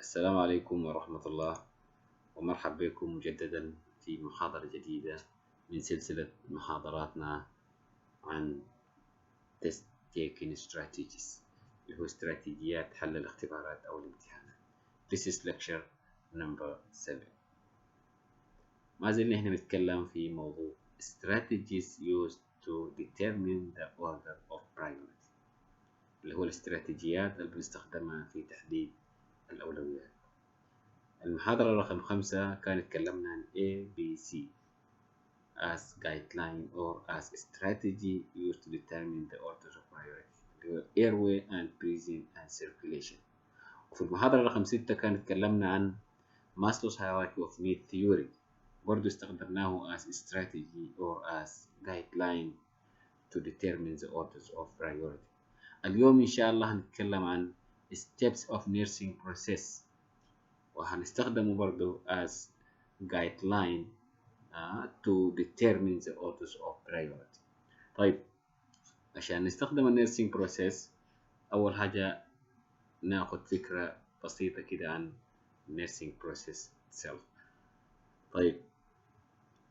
السلام عليكم ورحمة الله، ومرحبا بكم مجددا في محاضرة جديدة من سلسلة محاضراتنا عن Test Taking Strategies، اللي هو استراتيجيات حل الاختبارات أو الامتحانات. This is lecture number 7. ما زلنا هنا نتكلم في موضوع strategies used to determine the order of priority، اللي هو الاستراتيجيات اللي بنستخدمها في تحديد الأولويات. المحاضرة رقم 5 كان تكلمنا عن ABC as guideline or as strategy used to determine the order of priority، اللي هو airway and breathing and circulation. وفي المحاضرة رقم 6 كان تكلمنا عن Maslow's hierarchy of need theory، برضو استخدمناه as strategy or as guideline to determine the orders of priority. اليوم إن شاء الله هنتكلم عن steps of nursing process، وهنستخدمه برضو as guideline to determine the orders of priority. طيب، عشان نستخدم النيرسينج بروسيس أول حاجة ناخد فكرة بسيطة كده عن nursing process itself. طيب،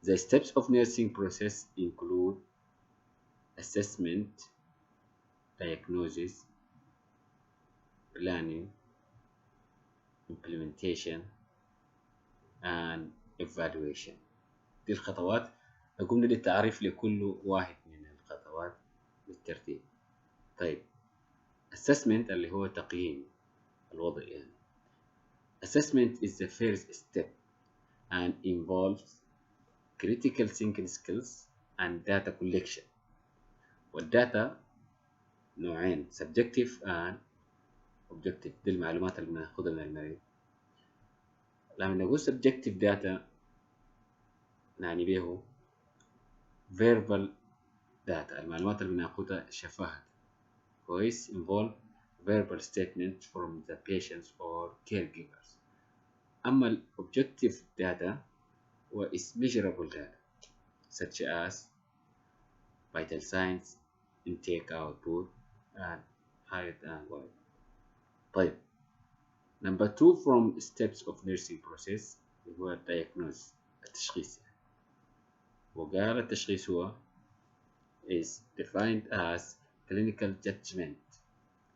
the steps of nursing process include assessment, diagnosis, planning, implementation and evaluation. دي الخطوات. قمنا للتعريف لكل واحد من الخطوات بالترتيب. طيب، assessment اللي هو تقييم الوضع يعني. Assessment is the first step and involves critical thinking skills and data collection. والداتا نوعين، subjective and objective. دي المعلومات اللي بناخدها من المريض. لما نقول subjective data نعني به verbal data، المعلومات اللي بناخدها شفاهة كويس involve verbal statements from the patients or caregivers. أما ال objective data is measurable data such as vital signs, intake output and height and weight. طيب، number 2 from steps of nursing process هو diagnosis، التشخيص يعني. وقال التشخيص هو is defined as clinical judgment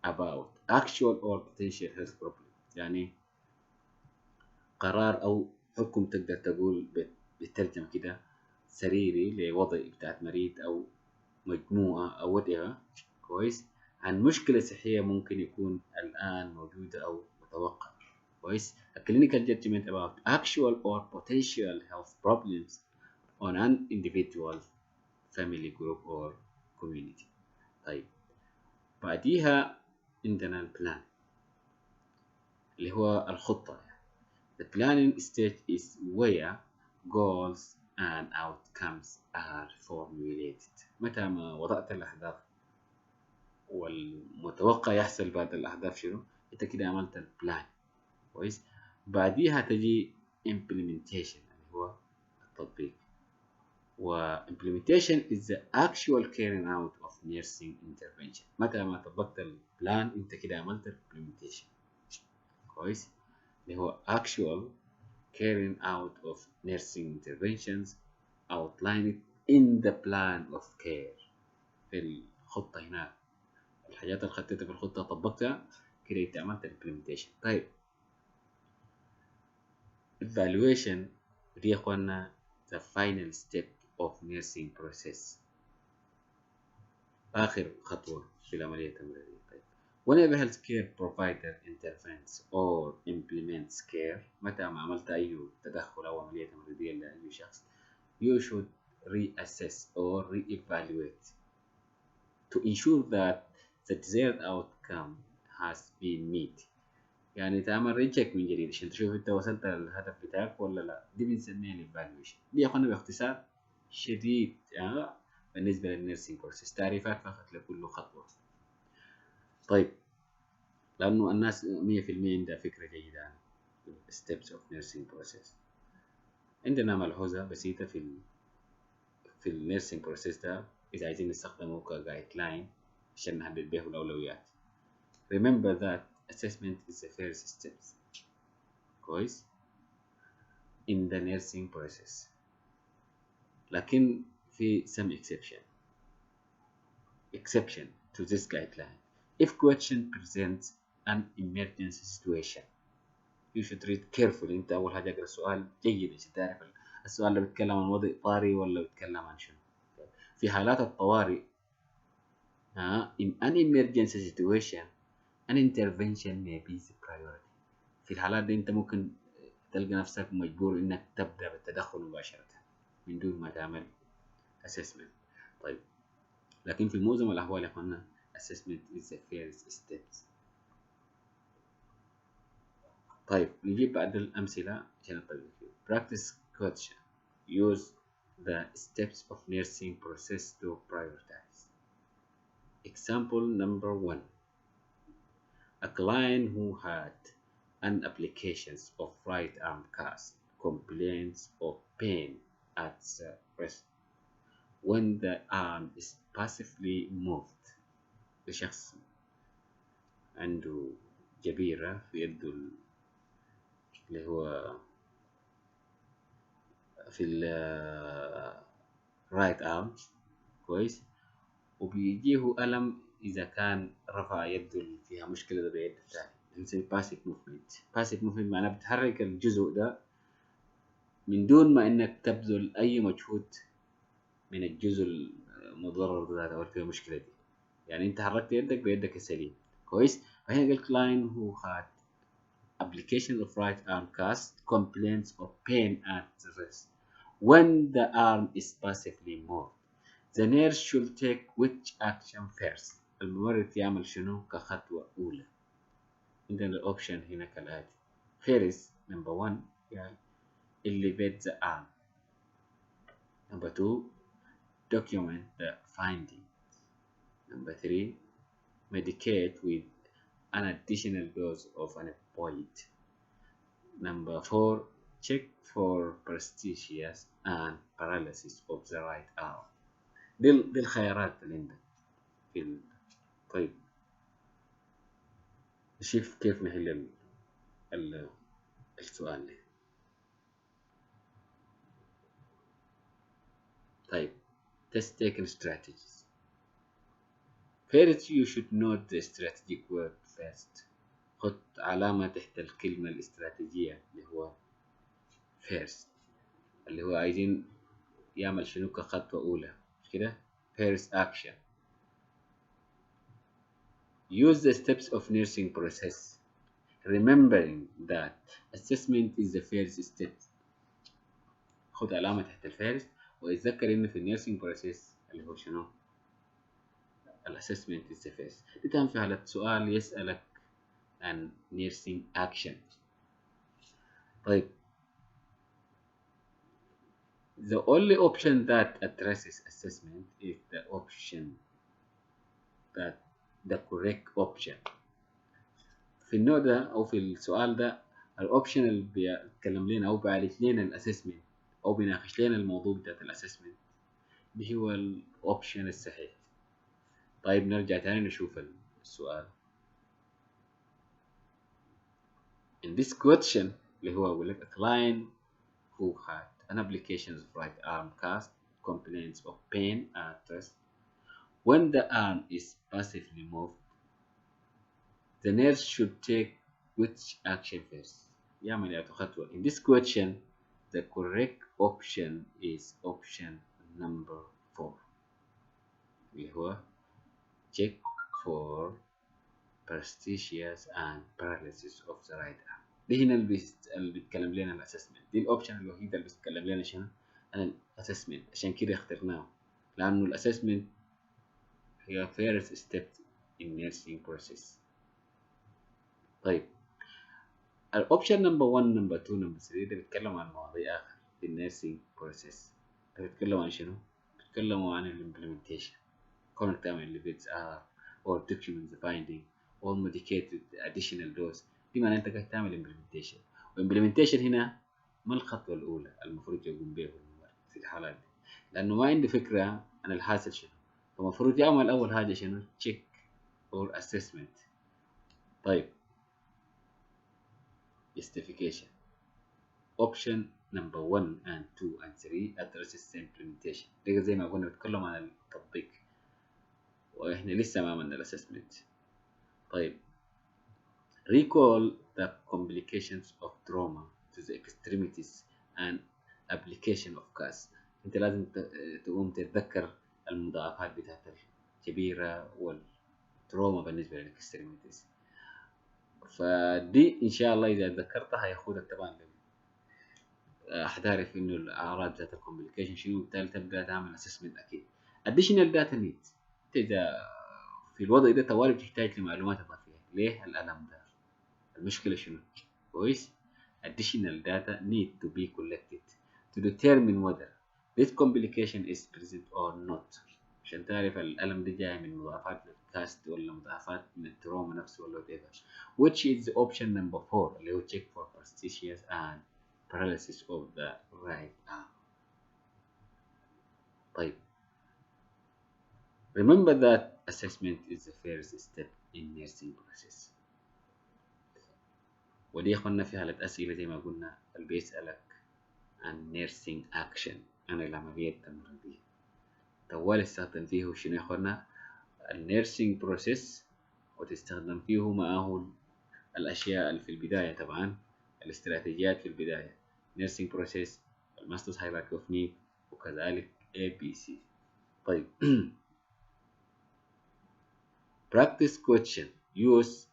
about actual or potential health problem، يعني قرار أو حكم تقدر تقول بالترجمة كده سريري لوضع بتاعت مريض أو مجموعة أو whatever كويس عن مشكلة صحية ممكن يكون الآن موجودة أو متوقع كويس. A clinical judgment about actual or potential health problems on an individual, family group or community. طيب، بعديها عندنا البلان اللي هو الخطة. The planning stage is where goals and outcomes are formulated. متى ما وضعت الأهداف والمتوقع يحصل بعد الأهداف شنو، أنت كده عملت البلان كويس. بعديها تجي implementation اللي هو التطبيق. و implementation is the actual carrying out of nursing intervention. متى ما طبقت البلان أنت كده عملت implementation كويس، اللي هو actual carrying out of nursing interventions outlined in the plan of care. في الخطة هنا الحاجات اللي خطيتها في الخطة طبقتها كده انت عملت implementation. طيب، evaluation دي يا اخوانا the final step of nursing process، آخر خطوة في العملية التمريضية. طيب، whenever health care provider intervenes or implements care، متى ما عملت أي تدخل أو عملية تمريضية لأي شخص you should reassess or re-evaluate to ensure that the desired outcome has been met. يعني تعمل ريتشيك من جديد عشان تشوف انت وصلت للهدف بتاعك ولا لا. دي بنسميها الايفالويشن. دي يا اخوانا باختصار شديد بالنسبة للنيرسينج بروسيس، تعريفات فقط لكل خطوة. طيب، لأنه الناس 100% عندها فكرة جيدة عن steps of nursing process. عندنا ملحوظة بسيطة في النيرسينج بروسيس ده إذا عايزين نستخدمه كجايد لاين عشان نحدد به الأولويات. Remember that assessment is the first step كويس in the nursing process. لكن في some exception to this guideline. If question presents an emergency situation, you should read carefully. انت اول حاجه اقرا السؤال جيد عشان تعرف السؤال ده بيتكلم عن وضع طارئ ولا بيتكلم عن شنو. في حالات الطوارئ in an emergency situation an intervention may be the priority. في الحالات دي انت ممكن تلقى نفسك مجبور انك تبدا بالتدخل مباشره من دون ما تعمل assessment. طيب لكن في معظم الاحوال يا اخوانا assessment is the first step. طيب نجيب بعد الامثله عشان نطبق فيه. practice question. use the steps of nursing process to prioritize. Example number 1. A client who had an applications of right arm cast complains of pain at the wrist when the arm is passively moved. لشخص عنده جبيرة في يده اللي هو في ال right arm كويس، وبيجيه ألم إذا كان رفع يده اللي فيها مشكلة ده بيد الثاني. بنسميه passive movement. passive movement معناه بتحرك الجزء ده من دون ما إنك تبذل أي مجهود من الجزء المضرر ده أو فيه مشكلة دي. يعني أنت حركت يدك بيدك السليم كويس. فهنا قال client who had application of right arm cast complains of pain at the wrist when the arm is passively moved. The nurse should take which action first. الممرض يعمل شنو كخطوة أولى. عندنا الأوبشن هنا كالآتي. First, number 1 يعني elevate the arm. Number 2, document the findings. Number 3, medicate with an additional dose of an opioid. Number 4, check for paresthesias and paralysis of the right arm. دي الخيارات اللي عندك في طيب نشوف كيف نحل السؤال ده. طيب test taking strategies. First you should note the strategic word first. خد علامة تحت الكلمة الاستراتيجية اللي هو first اللي هو عايزين يعمل شنو كخطوة أولى مش كده. first action. Use the steps of nursing process remembering that assessment is the first step. خد علامة تحت الفيرست واتذكر إن في النيرسينج بروسيس اللي هو شنو الاسسمنت is the first. دي كان في حالة سؤال يسألك عن nursing action. طيب the only option that addresses assessment is the option that the correct option. في النوع ده أو في السؤال ده الأوبشن اللي بيتكلم لنا أو بيعالج لنا الأسسمنت أو بيناقش لنا الموضوع بتاعت الأسسمنت اللي هو الأوبشن الصحيح. طيب نرجع تاني نشوف السؤال. In this question اللي هو بيقول لك a client who had an application of right arm cast complains of pain at wrist when the arm is passively moved. The nurse should take which action first. يعمل يا خطوة. In this question, the correct option is option number 4. اللي هو check for paresthesias and paralysis of the right arm. دي هنا اللي بيتكلم لنا الاسسمنت. دي الاوبشن الوحيدة اللي بيتكلم لنا شنو؟ عن الاسسمنت. عشان كده اخترناه. لأنه الاسسمنت هي first step in nursing process. طيب الاوبشن نمبر 1 نمبر 2 نمبر 3 ده بيتكلم عن مواضيع اخر في النيرسينج بروسيس. بيتكلموا عن شنو؟ بيتكلموا عن الامبلمنتيشن. كونك تعمل اللي بيتس or document the finding or medicate with additional dose. دي معناه انت قاعد تعمل امبلمنتيشن. والامبلمنتيشن هنا ما الخطوه الاولى المفروض يقوم بها في الحالات دي، لانه ما عنده فكره عن الحاصل شنو. فالمفروض يعمل اول حاجه شنو؟ check or assessment. طيب justification. option number 1 and 2 and 3 addresses implementation. ده زي ما قلنا بنتكلم عن التطبيق، واحنا لسه ما عملنا الاسسمنت. طيب recall the complications of trauma to the extremities and application of gas. انت لازم تقوم تتذكر المضاعفات بتاعت الكبيرة والتروما بالنسبة للاكستريميتيز. فدي ان شاء الله اذا تذكرتها هياخدك طبعا هتعرف انه الاعراض بتاعت الكومبليكيشن شنو، وبالتالي تبدا تعمل اسسمنت اكيد. additional data needs، اذا في الوضع ده طوالي بتحتاج لمعلومات اضافيه. ليه الالم ده؟ المشكله شنو؟ كويس. additional data need to be collected to determine whether this complication is present or not، عشان تعرف الالم ده جاي من مضاعفات الكاست ولا مضاعفات من التروما نفسه ولا whatever. which is option number 4 اللي هو check for prosthesis and paralysis of the right arm. طيب remember that assessment is the first step in nursing process. ودي يا اخوانا في حالة أسئلة زي ما قلنا اللي بيسألك عن nursing action عن العملية التمريضية، طوال استخدم فيه شنو يا اخوانا؟ النيرسينج بروسيس، وتستخدم فيه معه الأشياء اللي في البداية طبعا الاستراتيجيات في البداية nursing process، الماسترز hierarchy of need، وكذلك ABC. طيب practice question use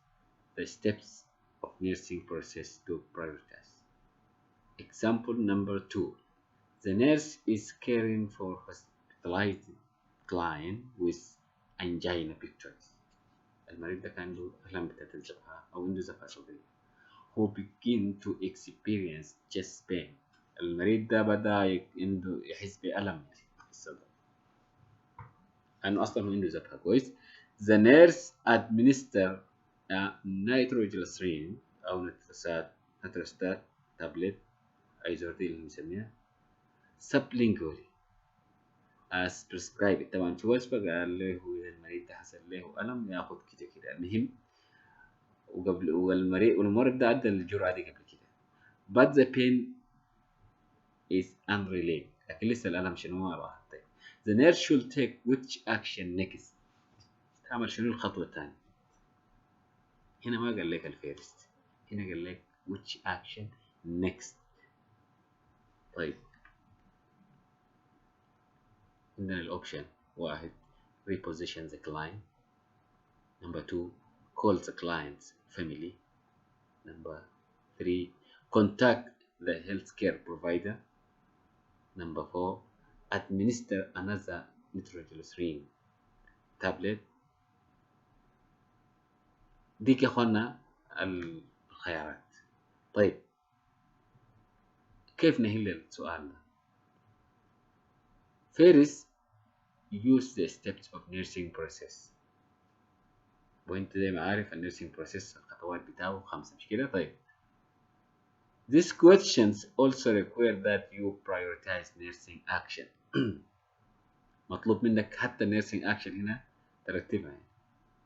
the steps of nursing process to prioritize. Example number 2 the nurse is caring for hospitalized client with angina pectoris. المريض ده كان عنده ألم بتاعت الجبهة أو عنده زفة صدرية، who begin to experience chest pain. المريض ده بدأ عنده يحس بألم في الصدر لأنه أصلا عنده زفة. كويس. the nurse administer nitroglycerin أو nitrostat tablet أيزورتي اللي بنسميها sublingually as prescribed. طبعا في وصفة قال له إذا المريض ده حصل له ألم ياخد كده المهم، والمريض ده عدى الجرعة دي قبل كده. but the pain is unrelieved، لكن لسه الألم شنو ما راح. طيب the nurse should take which action next، تعمل شنو الخطوة الثانية؟ هنا ما قال لك الفيرست، هنا قال لك which action next. طيب عندنا الأوبشن 1 reposition the client، number 2 call the client's family، number 3 contact the healthcare provider، number 4 administer another nitroglycerin tablet. دي يا اخوانا الخيارات. طيب كيف نحل السؤال ده؟ First use the steps of nursing process، وانت زي ما عارف النيرسينج بروسيس الخطوات بتاعه 5 مش كده؟ طيب these questions also require that you prioritize nursing action. مطلوب منك حتى nursing action هنا ترتبها، يعني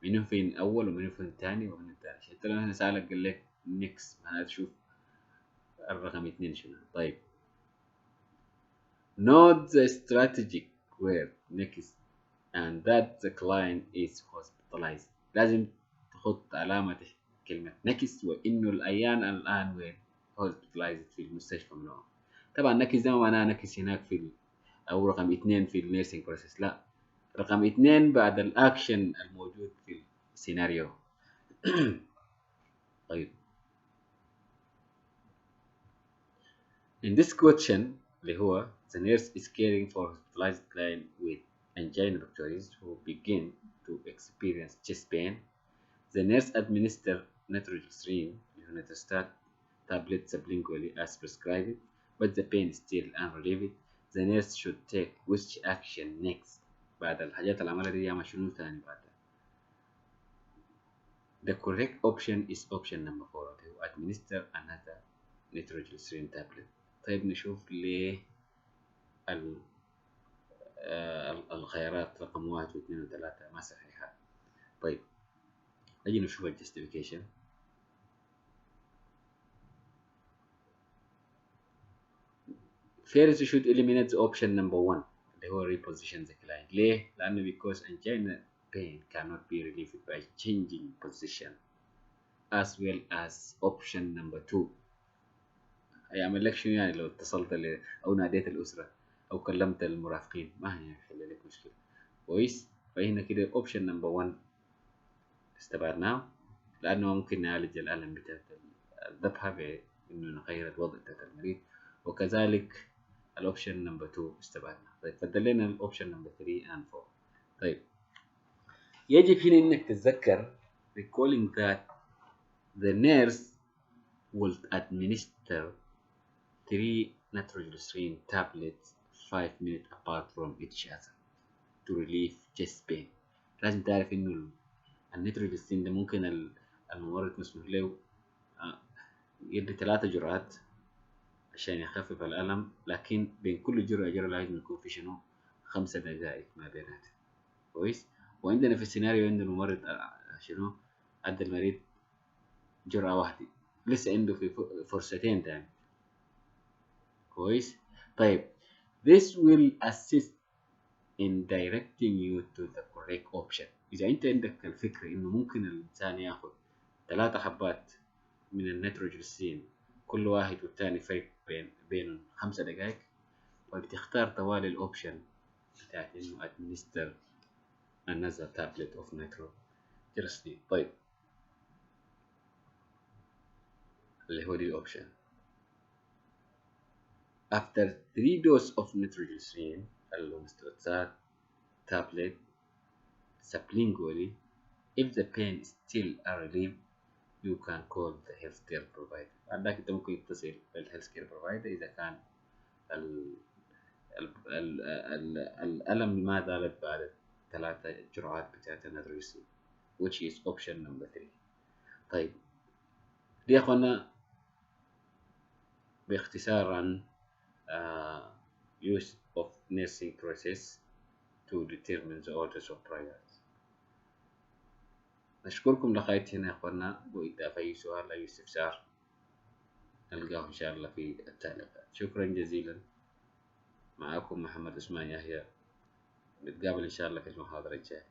منو فين اول ومنو فين ثاني ومنو ثالث. حتى لو انا سألك قال لك next معناته تشوف الرقم 2 شنو. طيب note the strategic word next and that the client is hospitalized. لازم تحط علامة تحت كلمة next وإنه الأيان الآن وين hospitalized في المستشفى منهم. طبعا next ده ما معناه next هناك في أو رقم 2 في النيرسينج بروسيس، لا، رقم 2 بعد الأكشن الموجود في السيناريو. طيب in this question اللي هو the nurse is caring for hospitalized client with angina pectoris who begin to experience chest pain. The nurse administer nitroglycerin Nitrostat tablet sublingually as prescribed, but the pain is still unrelieved. The nurse should take which action next. بعد الحاجات العملية دي يعمل شنو ثاني بعدها؟ The correct option is option number 4 to administer another nitroglycerin tablet. طيب نشوف ليه الخيارات رقم 1 و2 و3 ما صحيحة. طيب نجي نشوف الجستيفيكيشن. first should eliminate the option number 1 اللي هو reposition the client. ليه؟ لأنه because angina pain cannot be relieved by changing position as well as option number 2. هيعمل لك شنو يعني لو اتصلت أو ناديت الأسرة أو كلمت المرافقين؟ ما هيحل لك مشكلة. كويس؟ فهنا كده option number 1 استبعدناه لأنه ممكن نعالج الألم بتاعت الذبحة بإنه نغير الوضع بتاعت المريض، وكذلك الأوبشن نمبر 2 استبعدنا. طيب فضل لنا الأوبشن نمبر 3 and 4. طيب يجب هنا إنك تتذكر recalling that the nurse will administer 3 nitroglycerin tablets 5 minutes apart from each other to relieve chest pain. لازم تعرف إنه النيتروجليسرين ده ممكن الممرض مسموح له يدي 3 جرعات عشان يخفف الألم، لكن بين كل جرعة لازم يكون في شنو 5 دقائق ما بيناتها. كويس؟ وعندنا في السيناريو عند الممرض شنو ادى المريض جرعة واحدة، لسه عنده في فرصتين تاني. كويس؟ طيب this will assist in directing you to the correct option. إذا أنت عندك الفكرة إنه ممكن الإنسان ياخد 3 حبات من النيتروجليسرين كل واحد والتاني فرق بين 5 دقائق، فبتختار طوال الأوبشن بتاعت إنه administer another tablet of nitroglycerin. طيب اللي هو دي option. After 3 doses of nitroglycerin Nitrostat tablet sublingually, if the pain is still unrelieved, you can call the healthcare provider. بعد ذاك انت ممكن تتصل بالhealthcare provider إذا كان الألم ما زالت بعد 3 جرعات بتاعت النيتروجليسرين which is option number 3. طيب دي يا اخوانا باختصار عن use of nursing process to determine the orders of priorities. نشكركم لغاية هنا يا اخوانا، وإذا في أي سؤال أي استفسار نلقاه إن شاء الله في التعليقات. شكرا جزيلا. معكم محمد عثمان يحيى، نتقابل إن شاء الله في المحاضرة الجاية.